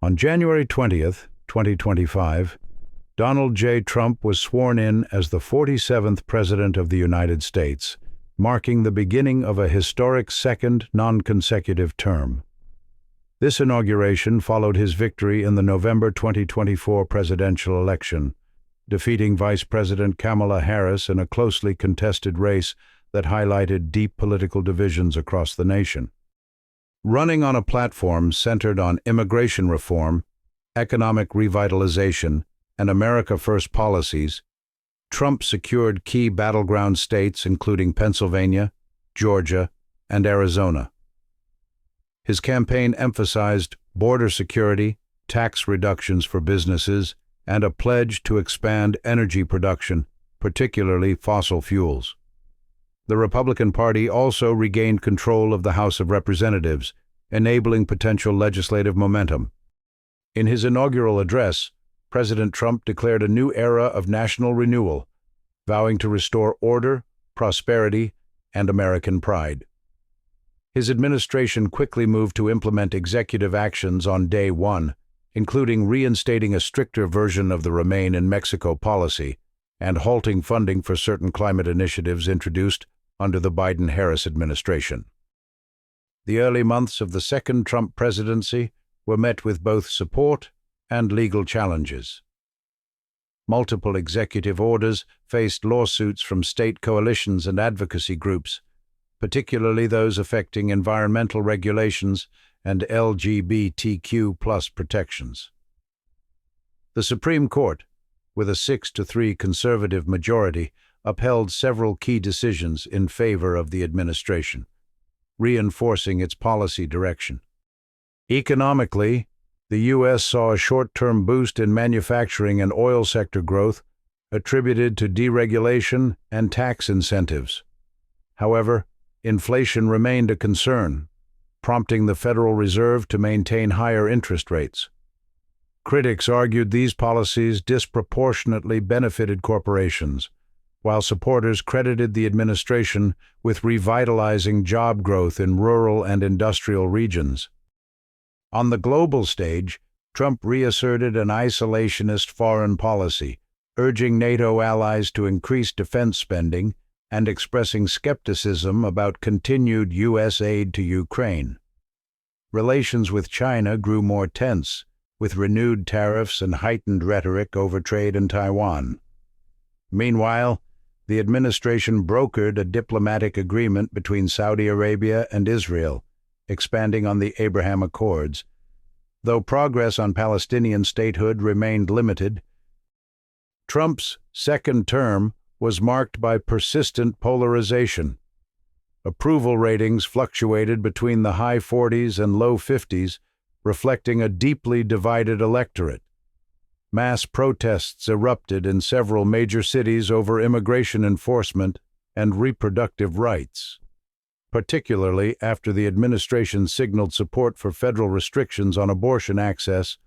On January 20th, 2025, Donald J. Trump was sworn in as the 47th President of the United States, marking the beginning of a historic second non-consecutive term. This inauguration followed his victory in the November 2024 presidential election, defeating Vice President Kamala Harris in a closely contested race that highlighted deep political divisions across the nation. Running on a platform centered on immigration reform, economic revitalization, and America First policies, Trump secured key battleground states including Pennsylvania, Georgia, and Arizona. His campaign emphasized border security, tax reductions for businesses, and a pledge to expand energy production, particularly fossil fuels. The Republican Party also regained control of the House of Representatives, enabling potential legislative momentum. In his inaugural address, President Trump declared a new era of national renewal, vowing to restore order, prosperity, and American pride. His administration quickly moved to implement executive actions on day one, including reinstating a stricter version of the Remain in Mexico policy and halting funding for certain climate initiatives introduced under the Biden-Harris administration. The early months of the second Trump presidency were met with both support and legal challenges. Multiple executive orders faced lawsuits from state coalitions and advocacy groups, particularly those affecting environmental regulations and LGBTQ+ protections. The Supreme Court, with a 6-3 conservative majority, upheld several key decisions in favor of the administration, reinforcing its policy direction. Economically, the U.S. saw a short-term boost in manufacturing and oil sector growth attributed to deregulation and tax incentives. However, inflation remained a concern, prompting the Federal Reserve to maintain higher interest rates. Critics argued these policies disproportionately benefited corporations, while supporters credited the administration with revitalizing job growth in rural and industrial regions. On the global stage, Trump reasserted an isolationist foreign policy, urging NATO allies to increase defense spending and expressing skepticism about continued U.S. aid to Ukraine. Relations with China grew more tense, with renewed tariffs and heightened rhetoric over trade in Taiwan. Meanwhile, the administration brokered a diplomatic agreement between Saudi Arabia and Israel, expanding on the Abraham Accords. Though progress on Palestinian statehood remained limited, Trump's second term was marked by persistent polarization. Approval ratings fluctuated between the high 40s and low 50s, reflecting a deeply divided electorate. Mass protests erupted in several major cities over immigration enforcement and reproductive rights, particularly after the administration signaled support for federal restrictions on abortion access.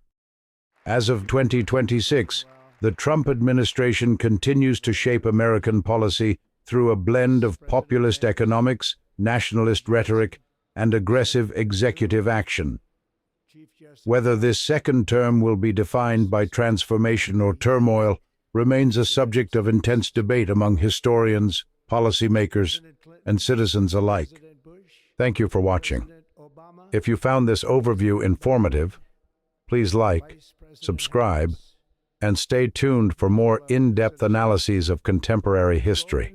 As of 2026, the Trump administration continues to shape American policy through a blend of populist economics, nationalist rhetoric, and aggressive executive action. Whether this second term will be defined by transformation or turmoil remains a subject of intense debate among historians, policymakers, and citizens alike. Thank you for watching. If you found this overview informative, please like, subscribe, and stay tuned for more in-depth analyses of contemporary history.